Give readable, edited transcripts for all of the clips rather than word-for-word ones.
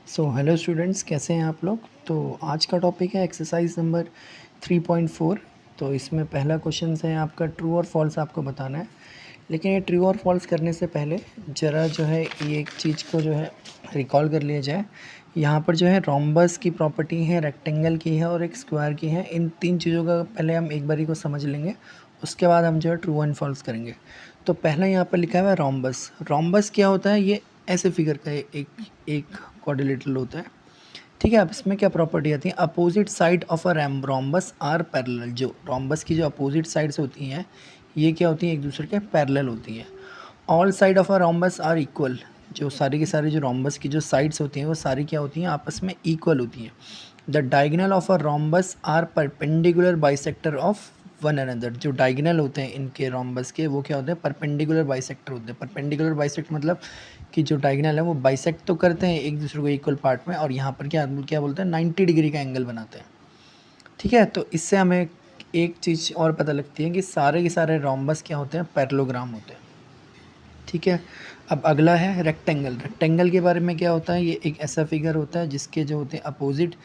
So hello students, कैसे हैं आप लोग। तो आज का टॉपिक है एक्सरसाइज नंबर 3.4। तो इसमें पहला क्वेश्चन है आपका ट्रू और फॉल्स आपको बताना है। लेकिन ये ट्रू और फॉल्स करने से पहले ज़रा जो है ये एक चीज़ को जो है रिकॉल कर लिया जाए। यहाँ पर जो है रोम्बस की प्रॉपर्टी है, रेक्टेंगल की है और एक स्क्वायर की है। इन तीन चीज़ों का पहले हम एक बारी को समझ लेंगे, उसके बाद हम जो है ट्रू एंड फॉल्स करेंगे। तो पहला यहाँ पर लिखा हुआ है रोम्बस। रोम्बस क्या होता है? ये ऐसे फिगर का एक एक क्वाड्रिलेटरल होता है, ठीक है। अब इसमें क्या प्रॉपर्टी आती है? Opposite side of a rhombus are parallel. जो रोम्बस की जो अपोजिट साइड्स होती हैं ये क्या होती हैं? एक दूसरे के पैरेलल होती हैं। All side of a rhombus are equal. जो सारी की सारी जो रोम्बस की जो साइड्स होती हैं वो सारी क्या होती हैं? आपस में इक्वल होती हैं। The diagonal of a rhombus are perpendicular bisector of one another. जो डायगोनल होते हैं इनके रोम्बस के वो क्या होते हैं? परपेंडिकुलर बाइसेक्टर होते हैं। परपेंडिकुलर बाइसेक्ट मतलब कि जो डायगोनल है वो बाइसेक्ट तो करते हैं एक दूसरे को इक्वल पार्ट में, और यहाँ पर क्या क्या बोलते हैं? 90 डिग्री का एंगल बनाते हैं, ठीक है। तो इससे हमें एक चीज़ और पता लगती है कि सारे के सारे रोम्बस क्या होते हैं? पैरेललोग्राम होते हैं, ठीक है। अब अगला है रेक्टेंगल। रेक्टेंगल के बारे में क्या होता है? ये एक ऐसा फिगर होता है जिसके जो होते हैं अपोजिट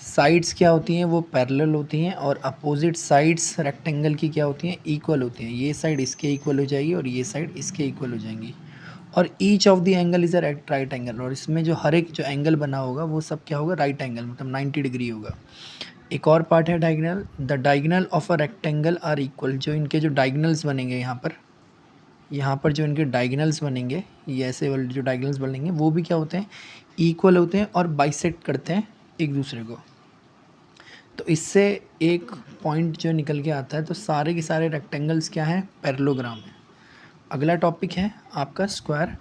साइड्स क्या होती हैं? वो पैरेलल होती हैं, और अपोजिट साइड्स रेक्टेंगल की क्या होती हैं? इक्वल होती हैं। ये साइड इसके इक्वल हो जाएगी और ये साइड इसके इक्वल हो जाएंगी। और each of the angle is a right angle. और इसमें जो हर एक जो एंगल बना होगा वो सब क्या होगा? राइट एंगल, मतलब 90 डिग्री होगा। एक और पार्ट है diagonal. The diagonal of a rectangle are equal. जो इनके जो डायगोनल्स बनेंगे यहाँ पर जो इनके डायगोनल्स बनेंगे, ये ऐसे वाले जो डायगोनल्स बनेंगे वो भी क्या होते हैं? इक्वल होते हैं और बाइसेक्ट करते हैं एक दूसरे को। तो इससे एक पॉइंट जो निकल के आता है, तो सारे के सारे रेक्टेंगल्स क्या हैं? पैरेललोग्राम है। अगला टॉपिक है आपका स्क्वायर।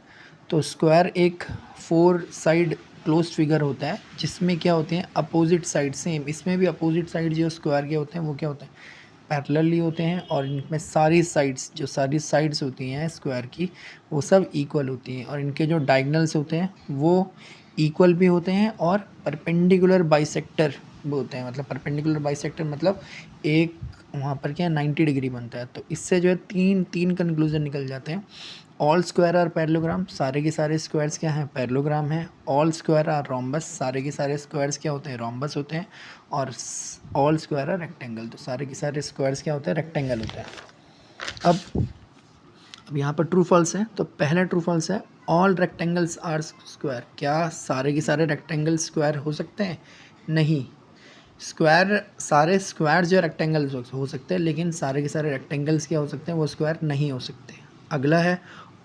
तो स्क्वायर एक 4 साइड क्लोज्ड फिगर होता है जिसमें क्या होते हैं? Opposite side. सेम इसमें भी अपोजिट साइड जो स्क्वायर के होते हैं वो क्या होते हैं? पैरेलली होते हैं, और इनमें सारी साइड्स जो सारी साइड्स होती हैं स्क्वायर की वो सब इक्वल होती हैं, और इनके जो डायगोनल्स होते हैं वो इक्वल भी होते हैं और परपेंडिकुलर बाइसेक्टर भी होते हैं। मतलब परपेंडिकुलर बाइसेक्टर मतलब एक वहाँ पर क्या 90 डिग्री बनता है। तो इससे जो है तीन तीन कंक्लूजन निकल जाते हैं। All square are parallelogram. सारे के सारे स्क्वायर्स क्या हैं? पैरेललोग्राम हैं। All square are rhombus. सारे के सारे स्क्वायर्स क्या होते हैं? रोम्बस होते हैं। और ऑल स्क्वायर आर रेक्टेंगल। तो सारे के सारे स्क्वायर्स क्या होते हैं? रेक्टेंगल होते हैं। अब यहाँ पर ट्रू फॉल्स है। तो पहला ट्रू फॉल्स है, ऑल रेक्टेंगल्स आर स्क्वायर। क्या सारे के सारे रेक्टेंगल स्क्वायर हो सकते हैं? नहीं। स्क्वायर सारे स्क्वायर जो रेक्टेंगल्स हो सकते हैं, लेकिन सारे के सारे रेक्टेंगल्स क्या हो सकते हैं? वो स्क्वायर नहीं हो सकते। अगला है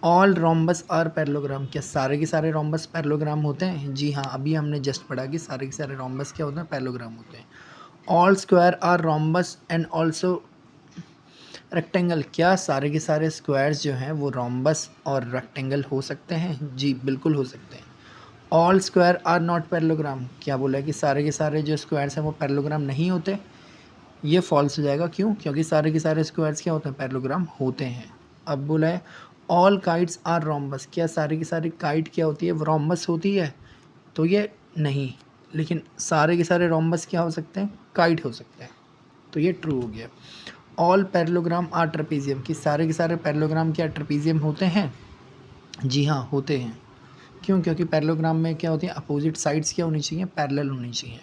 ऑल रोम्बस आर पैरेललोग्राम। क्या सारे के सारे रोम्बस पैरेललोग्राम होते हैं? जी हाँ, अभी हमने जस्ट पढ़ा कि सारे के सारे रोम्बस क्या होते हैं? पैरेललोग्राम होते हैं। All square are rhombus and also rectangle. क्या सारे के सारे स्क्वायर्स जो हैं वो रोम्बस और रेक्टेंगल हो सकते हैं? जी बिल्कुल हो सकते हैं। All square are not parallelogram. क्या बोला है कि सारे के सारे जो स्क्वायर्स हैं वो पैरेललोग्राम नहीं होते? ये फॉल्स हो जाएगा। क्यों? क्योंकि सारे के सारे स्क्वायर्स क्या होते हैं? पैरेललोग्राम होते हैं। अब बोला है ऑल काइट्स आर रोम्बस। क्या सारी की सारी काइट क्या होती है? वो रोम्बस होती है? तो ये नहीं। लेकिन सारे के सारे रोम्बस क्या हो सकते हैं? काइट हो सकते हैं। तो ये ट्रू हो गया। All parallelogram are trapezium. कि सारे के सारे पैरेललोग्राम क्या ट्रेपेजियम होते हैं? जी हाँ, होते हैं। क्यों? क्योंकि पैरेललोग्राम में क्या होती है? अपोजिट साइड्स क्या होनी चाहिए? पैरेलल होनी चाहिए,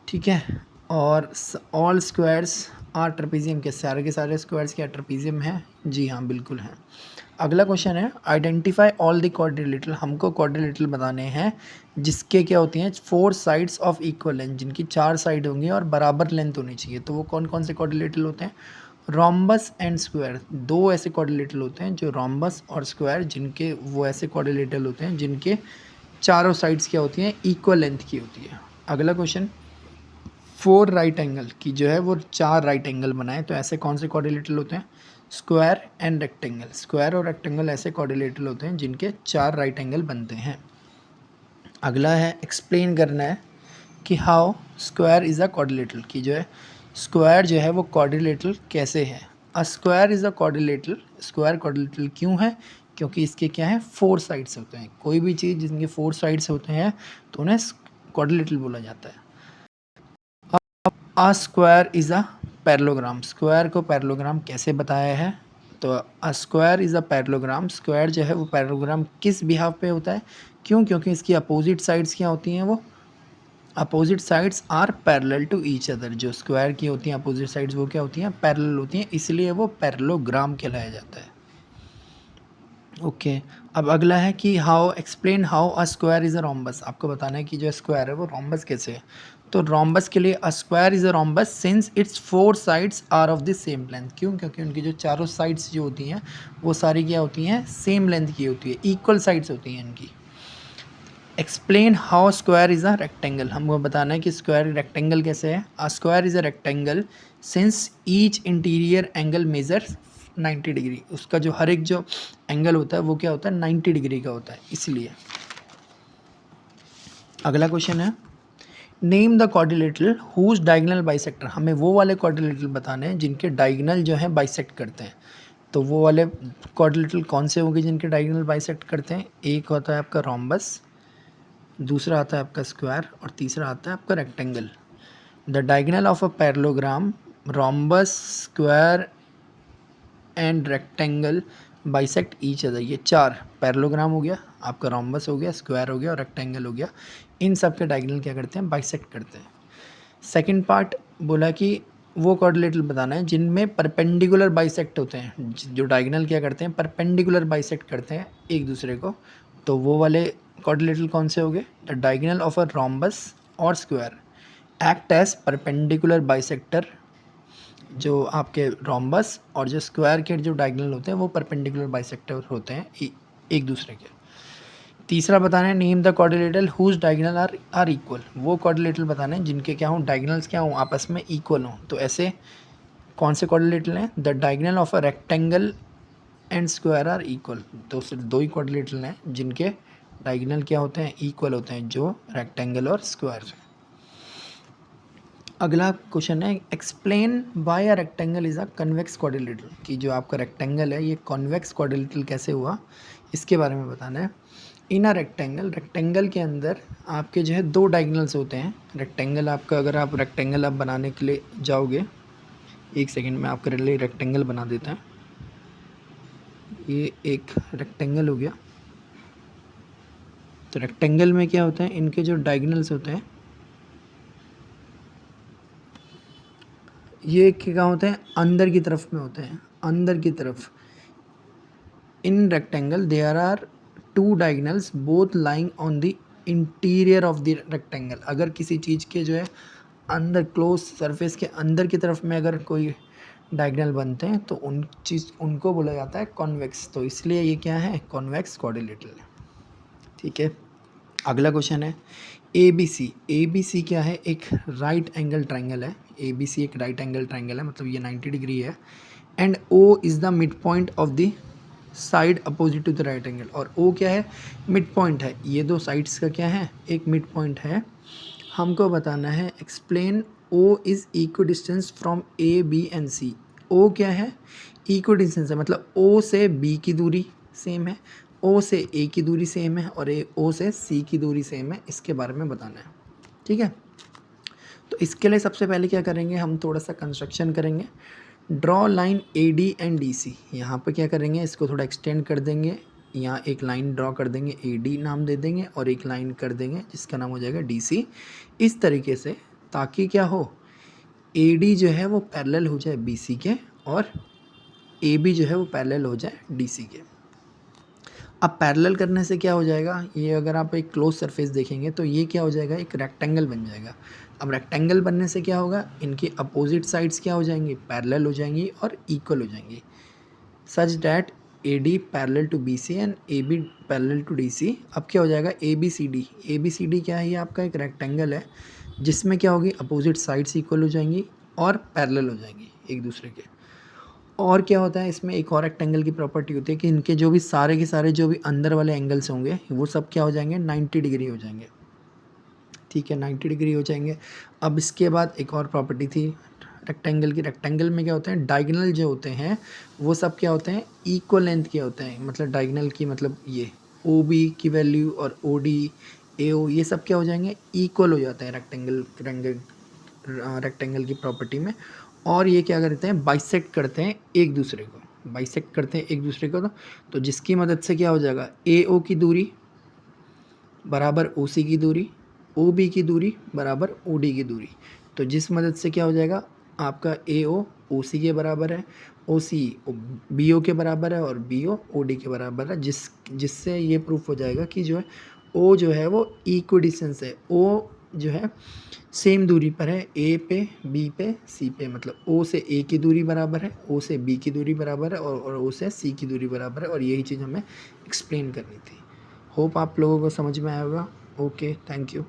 ठीक है। और ऑल स्क्वायर्स आर ट्रेपेजियम। के सारे स्क्वायर्स क्या ट्रेपेजियम हैं? जी हाँ, बिल्कुल हैं। अगला क्वेश्चन है आइडेंटिफाई ऑल द क्वाड्रिलेटरल। हमको क्वाड्रिलेटरल बताने हैं जिसके क्या होती हैं? 4 साइड्स ऑफ इक्वल लेंथ। जिनकी 4 साइड होंगी और बराबर लेंथ होनी चाहिए। तो वो कौन कौन से क्वाड्रिलेटरल होते हैं? Rhombus and square. दो ऐसे क्वाड्रिलेटरल होते हैं जो रोम्बस और स्क्वायर, जिनके वो ऐसे क्वाड्रिलेटरल होते हैं जिनके चारों साइड्स क्या होती हैं? इक्वल लेंथ की होती है। अगला क्वेश्चन, 4 राइट एंगल की जो है वो 4 राइट एंगल बनाए। तो ऐसे कौन से क्वाड्रिलेटरल होते हैं? Square and rectangle. स्क्वायर और रेक्टेंगल ऐसे क्वाड्रिलेटरल होते हैं जिनके 4 राइट एंगल बनते हैं। अगला है एक्सप्लेन करना है कि how square is a quadrilateral. की जो है स्क्वायर जो है वो क्वाड्रिलेटरल कैसे है? अ square is a quadrilateral. Square quadrilateral क्यों है? क्योंकि इसके क्या है? 4 साइड्स होते हैं। कोई भी चीज़ जिनके 4 साइड्स होते हैं तो उन्हें क्वाड्रिलेटरल बोला जाता है। A square is a parallelogram. Square को पैरेललोग्राम कैसे बताया है? तो a square is a parallelogram, square जो है वो पैरेललोग्राम किस बिहाफ पे होता है? क्यों? क्योंकि इसकी अपोजिट साइड्स क्या होती हैं, वो opposite sides are parallel to each other. जो स्क्वायर की होती हैं अपोजिट साइड्स वो क्या होती हैं, पैरेलल होती हैं, इसलिए वो पैरेललोग्राम कहलाया जाता है। ओके अब अगला है कि how explain how a square is a rhombus. आपको बताना है कि जो स्क्वायर है वो रोम्बस कैसे है। तो रोम्बस के लिए a square is a rhombus since its 4 sides are of the same length. क्यों? क्योंकि उनकी जो चारों साइड्स जो होती हैं वो सारी क्या होती हैं, सेम लेंथ की होती है, इक्वल साइड्स होती हैं इनकी। Explain how square is a rectangle. हमको बताना है कि स्क्वायर रेक्टेंगल कैसे है। अ square is a rectangle since each interior angle measure 90 degree. उसका जो हर एक जो एंगल होता है वो क्या होता है, 90 डिग्री का होता है, इसलिए। अगला क्वेश्चन है name the quadrilateral whose diagonal bisector. हमें वो वाले क्वाड्रिलेटरल बताने हैं जिनके डायगोनल जो है बाइसेक्ट करते हैं। तो वो वाले क्वाड्रिलेटरल कौन से होंगे जिनके डायगोनल बाइसेक्ट करते हैं? एक होता है आपका रोम्बस, दूसरा आता है आपका स्क्वायर और तीसरा आता है आपका rectangle. The diagonal of a parallelogram rhombus, square and rectangle bisect each other. ये 4 पैरेललोग्राम हो गया, आपका रोम्बस हो गया, स्क्वायर हो गया और रेक्टेंगल हो गया। इन सब के डायगोनल क्या करते हैं, बाइसेक्ट करते हैं। सेकंड पार्ट बोला कि वो क्वाड्रिलेटरल बताना है जिनमें परपेंडिकुलर बाइसेक्ट होते हैं, जो डायगोनल क्या करते हैं, परपेंडिकुलर बाइसेक्ट करते हैं एक दूसरे को। तो वो वाले क्वाड्रिलेटरल कौन से हो गए? The diagonal of a rhombus और square act as perpendicular bisector. जो आपके रोम्बस और जो स्क्वायर के जो डायगोनल होते हैं वो परपेंडिकुलर बाइसेक्टर होते हैं एक दूसरे के। तीसरा बताना है name the quadrilateral whose diagonal are equal. वो क्वाड्रिलेटरल बताना है जिनके क्या हों, डायगोनल्स क्या हों, आपस में इक्वल हों। तो ऐसे कौन से क्वाड्रिलेटरल हैं? The diagonal of a rectangle and square are equal. तो सिर्फ 2 ही क्वाड्रिलेटरल हैं जिनके डायगोनल क्या होते हैं, इक्वल होते हैं, जो रेक्टेंगल और स्क्वायर हैं। अगला क्वेश्चन है explain why a rectangle is a convex quadrilateral. कि जो आपका रेक्टेंगल है ये कॉन्वेक्स क्वाड्रिलेटरल कैसे हुआ, इसके बारे में बताना है। इन अ रेक्टेंगल, रेक्टेंगल के अंदर आपके जो है 2 डायगोनल्स होते हैं। रेक्टेंगल आपका, अगर आप रेक्टेंगल आप बनाने के लिए जाओगे, एक सेकेंड में आपके लिए रेक्टेंगल बना देता है। ये एक रेक्टेंगल हो गया। तो रेक्टेंगल में क्या होता है, इनके जो डायगोनल्स होते हैं ये क्या होते हैं, अंदर की तरफ में होते हैं, अंदर की तरफ। In rectangle there are 2 diagonals both lying on the interior of the rectangle. अगर किसी चीज़ के जो है अंदर क्लोज सरफेस के अंदर की तरफ में अगर कोई डायगोनल बनते हैं तो उनको बोला जाता है कॉन्वेक्स। तो इसलिए ये क्या है, कॉन्वेक्स क्वाड्रिलेटरल है। ठीक है, अगला क्वेश्चन है ए बी सी। ए बी सी क्या है, एक राइट एंगल ट्राइंगल है। ए बी सी एक राइट एंगल ट्राइंगल है, मतलब ये 90 डिग्री है। And O is the midpoint of the side opposite to the right angle. और ओ क्या है, मिड पॉइंट है। ये 2 साइड्स का क्या है, एक मिड पॉइंट है। हमको बताना है explain O is equidistant from A B and C. O क्या है, इक्व डिस्टेंस है, मतलब ओ से बी की दूरी सेम है, ओ से ए की दूरी सेम है और ओ से सी की दूरी सेम है। इसके बारे में बताना है। ठीक है, तो इसके लिए सबसे पहले क्या करेंगे, हम थोड़ा सा कंस्ट्रक्शन करेंगे। Draw line A D and D C. यहाँ पर क्या करेंगे, इसको थोड़ा एक्सटेंड कर देंगे। यहाँ एक लाइन ड्रॉ कर देंगे, ए डी नाम दे देंगे, और एक लाइन कर देंगे जिसका नाम हो जाएगा डी सी। इस तरीके से, ताकि क्या हो, ए डी जो है वो पैरेलल हो जाए बी सी के और ए बी जो है वो पैरेलल हो जाए डी सी के। अब पैरेलल करने से क्या हो जाएगा, ये अगर आप एक क्लोज सरफेस देखेंगे तो ये क्या हो जाएगा, एक रेक्टेंगल बन जाएगा। अब रेक्टेंगल बनने से क्या होगा, इनकी अपोजिट साइड्स क्या हो जाएंगी, पैरेलल हो जाएंगी और इक्वल हो जाएंगी, such that A D parallel to B C and A B parallel to D C. अब क्या हो जाएगा, A B C D. A B C D क्या है, ये आपका एक रेक्टेंगल है जिसमें क्या होगी, अपोजिट साइड्स इक्वल हो जाएंगी और पैरेलल हो जाएंगी एक दूसरे के। और क्या होता है इसमें, एक और रेक्टेंगल की प्रॉपर्टी होती है कि इनके जो भी सारे के सारे जो भी अंदर वाले एंगल्स होंगे वो सब क्या हो जाएंगे, 90 डिग्री हो जाएंगे। ठीक है, 90 डिग्री हो जाएंगे। अब इसके बाद एक और प्रॉपर्टी थी रेक्टेंगल की। रेक्टेंगल में क्या होते हैं, डायगोनल जो होते हैं वो सब क्या होते हैं, इक्वल लेंथ के होते हैं। मतलब डायगोनल की, मतलब ये ओ बी की वैल्यू और ओ डी ए ओ ये सब क्या हो जाएंगे, इक्वल हो जाते हैं रेक्टेंगल की प्रॉपर्टी में। और ये क्या करते हैं, बाइसेक्ट करते हैं एक दूसरे को। बाइसेक्ट करते हैं एक दूसरे को तो जिसकी मदद से क्या हो जाएगा, ए ओ की दूरी बराबर ओ सी की दूरी, ओ बी की दूरी बराबर ओ डी की दूरी। तो जिस मदद से क्या हो जाएगा, आपका ए ओ सी के बराबर है, ओ सी बी ओ के बराबर है और बी ओ डी के बराबर है, जिससे ये प्रूफ हो जाएगा कि जो है ओ जो है वो इक्वी डिस्टेंस है, ओ जो है सेम दूरी पर है ए पे, बी पे, सी पे। मतलब ओ से ए की दूरी बराबर है, ओ से बी की दूरी बराबर है और ओ से सी की दूरी बराबर है, और यही चीज़ हमें एक्सप्लेन करनी थी। होप आप लोगों को समझ में आया होगा। Okay, thank you.